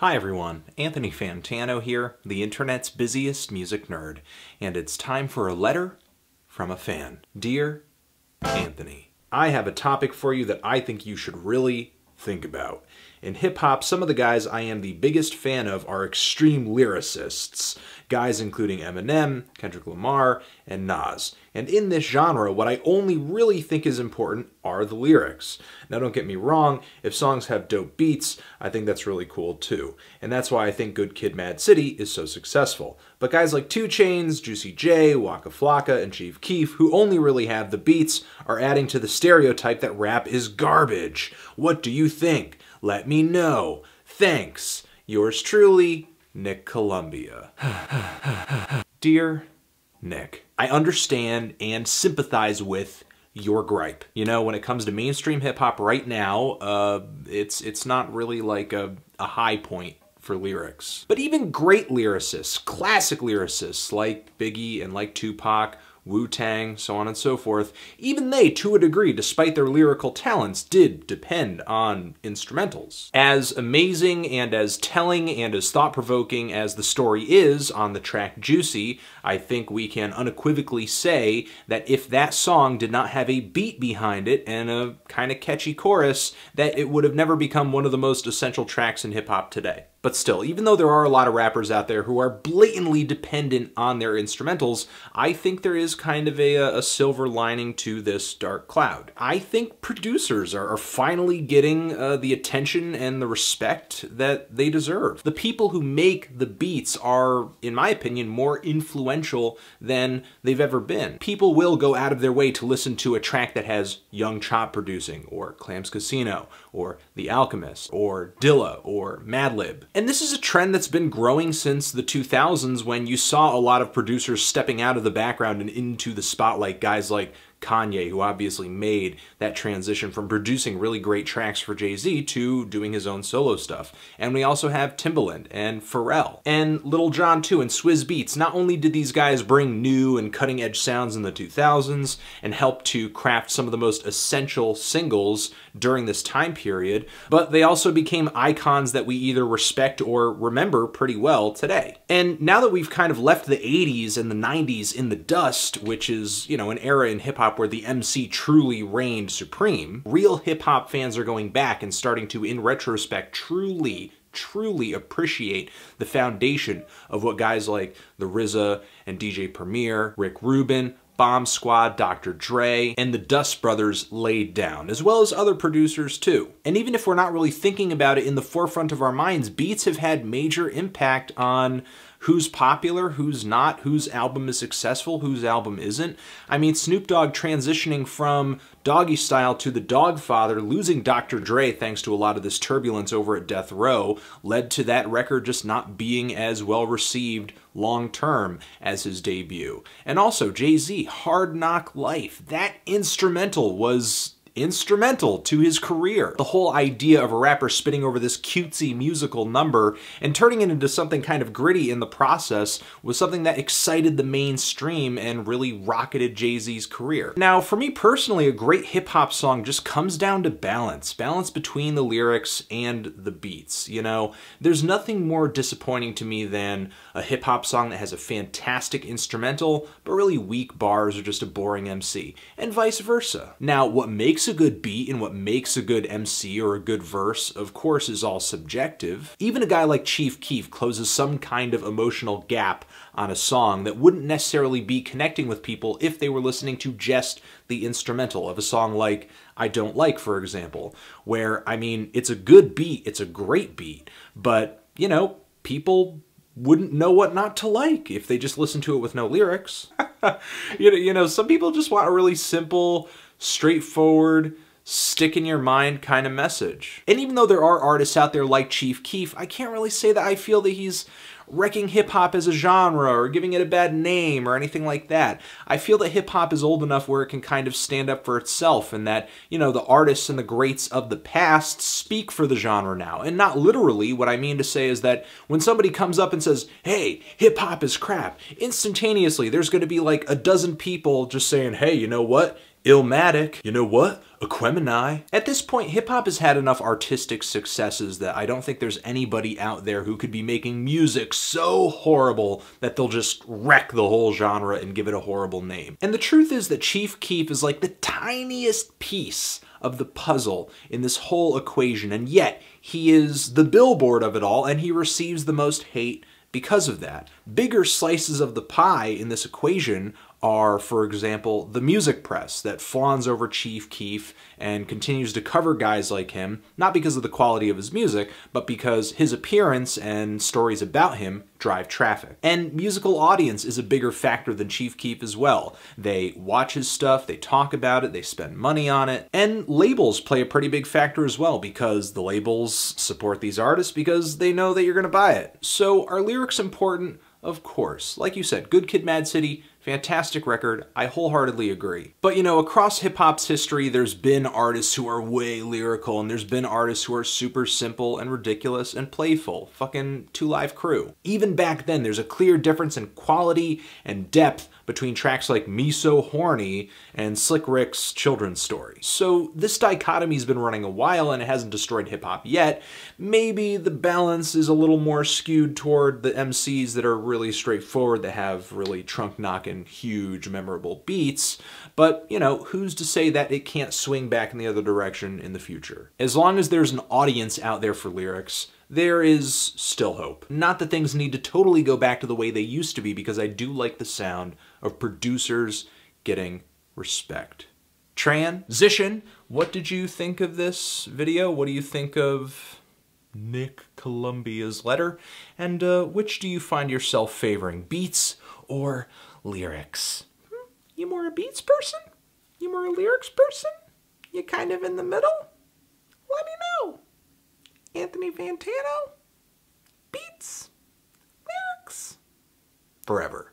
Hi everyone, Anthony Fantano here, the internet's busiest music nerd, and it's time for a letter from a fan. Dear Anthony, I have a topic for you that I think you should really think about. In hip-hop, some of the guys I am the biggest fan of are extreme lyricists, guys including Eminem, Kendrick Lamar, and Nas. And in this genre, what I only really think is important are the lyrics. Now don't get me wrong, if songs have dope beats, I think that's really cool too. And that's why I think Good Kid, Mad City is so successful. But guys like 2 Chainz, Juicy J, Waka Flocka, and Chief Keef, who only really have the beats, are adding to the stereotype that rap is garbage. What do you think? Let me know. Thanks. Yours truly, Nick Columbia. Dear Nick, I understand and sympathize with your gripe. You know, when it comes to mainstream hip-hop right now, it's not really like a high point for lyrics. But even great lyricists, classic lyricists like Biggie and like Tupac, Wu-Tang, so on and so forth, even they, to a degree, despite their lyrical talents, did depend on instrumentals. As amazing and as telling and as thought-provoking as the story is on the track Juicy, I think we can unequivocally say that if that song did not have a beat behind it and a kind of catchy chorus, that it would have never become one of the most essential tracks in hip-hop today. But still, even though there are a lot of rappers out there who are blatantly dependent on their instrumentals, I think there is kind of a silver lining to this dark cloud. I think producers are finally getting the attention and the respect that they deserve. The people who make the beats are, in my opinion, more influential than they've ever been. People will go out of their way to listen to a track that has Young Chop producing, or Clams Casino, or The Alchemist, or Dilla, or Madlib. And this is a trend that's been growing since the 2000s, when you saw a lot of producers stepping out of the background and into the spotlight, guys like Kanye, who obviously made that transition from producing really great tracks for Jay-Z to doing his own solo stuff. And we also have Timbaland and Pharrell and Lil Jon too, and Swizz Beatz. Not only did these guys bring new and cutting-edge sounds in the 2000s and help to craft some of the most essential singles during this time period, but they also became icons that we either respect or remember pretty well today. And now that we've kind of left the 80s and the 90s in the dust, which is, you know, an era in hip-hop where the MC truly reigned supreme, real hip-hop fans are going back and starting to, in retrospect, truly appreciate the foundation of what guys like the RZA and DJ Premier, Rick Rubin, Bomb Squad, Dr. Dre, and the Dust Brothers laid down, as well as other producers too. And even if we're not really thinking about it in the forefront of our minds, beats have had major impact on who's popular, who's not, whose album is successful, whose album isn't. I mean, Snoop Dogg transitioning from Doggy Style to The Dogfather, losing Dr. Dre thanks to a lot of this turbulence over at Death Row, led to that record just not being as well received long-term as his debut. And also, Jay-Z, Hard Knock Life, that instrumental was instrumental to his career. The whole idea of a rapper spitting over this cutesy musical number and turning it into something kind of gritty in the process was something that excited the mainstream and really rocketed Jay-Z's career. Now, for me personally, a great hip-hop song just comes down to balance. Balance between the lyrics and the beats, you know? There's nothing more disappointing to me than a hip-hop song that has a fantastic instrumental, but really weak bars or just a boring MC, and vice versa. Now, what makes a good beat and what makes a good MC or a good verse, of course, is all subjective. Even a guy like Chief Keef closes some kind of emotional gap on a song that wouldn't necessarily be connecting with people if they were listening to just the instrumental of a song like I Don't Like, for example, where, I mean, it's a good beat, it's a great beat, but, you know, people wouldn't know what not to like if they just listened to it with no lyrics. You know, some people just want a really simple, straightforward, stick in your mind kind of message. And even though there are artists out there like Chief Keef, I can't really say that I feel that he's wrecking hip-hop as a genre or giving it a bad name or anything like that. I feel that hip-hop is old enough where it can kind of stand up for itself, and that, you know, the artists and the greats of the past speak for the genre now. And not literally. What I mean to say is that when somebody comes up and says, hey, hip-hop is crap, instantaneously there's going to be like a dozen people just saying, hey, you know what? Illmatic, you know what? Aquemini. At this point, hip-hop has had enough artistic successes that I don't think there's anybody out there who could be making music so horrible that they'll just wreck the whole genre and give it a horrible name. And the truth is that Chief Keef is like the tiniest piece of the puzzle in this whole equation, and yet he is the billboard of it all, and he receives the most hate because of that. Bigger slices of the pie in this equation are, for example, the music press that fawns over Chief Keef and continues to cover guys like him, not because of the quality of his music, but because his appearance and stories about him drive traffic. And musical audience is a bigger factor than Chief Keef as well. They watch his stuff, they talk about it, they spend money on it, and labels play a pretty big factor as well, because the labels support these artists because they know that you're gonna buy it. So are lyrics important? Of course. Like you said, Good Kid, Mad City, fantastic record. I wholeheartedly agree. But you know, across hip-hop's history, there's been artists who are way lyrical, and there's been artists who are super simple and ridiculous and playful. Fucking 2 Live Crew. Even back then, there's a clear difference in quality and depth between tracks like Me So Horny and Slick Rick's Children's Story. So this dichotomy's been running a while and it hasn't destroyed hip-hop yet. Maybe the balance is a little more skewed toward the MCs that are really straightforward, that have really trunk-knocking, huge, memorable beats, but, you know, who's to say that it can't swing back in the other direction in the future? As long as there's an audience out there for lyrics, there is still hope. Not that things need to totally go back to the way they used to be, because I do like the sound of producers getting respect. Transition, what did you think of this video? What do you think of Nick Columbia's letter? And which do you find yourself favoring, beats or lyrics? You more a beats person? You more a lyrics person? You kind of in the middle? Let me know. Anthony Fantano? Beats? Lyrics? Forever.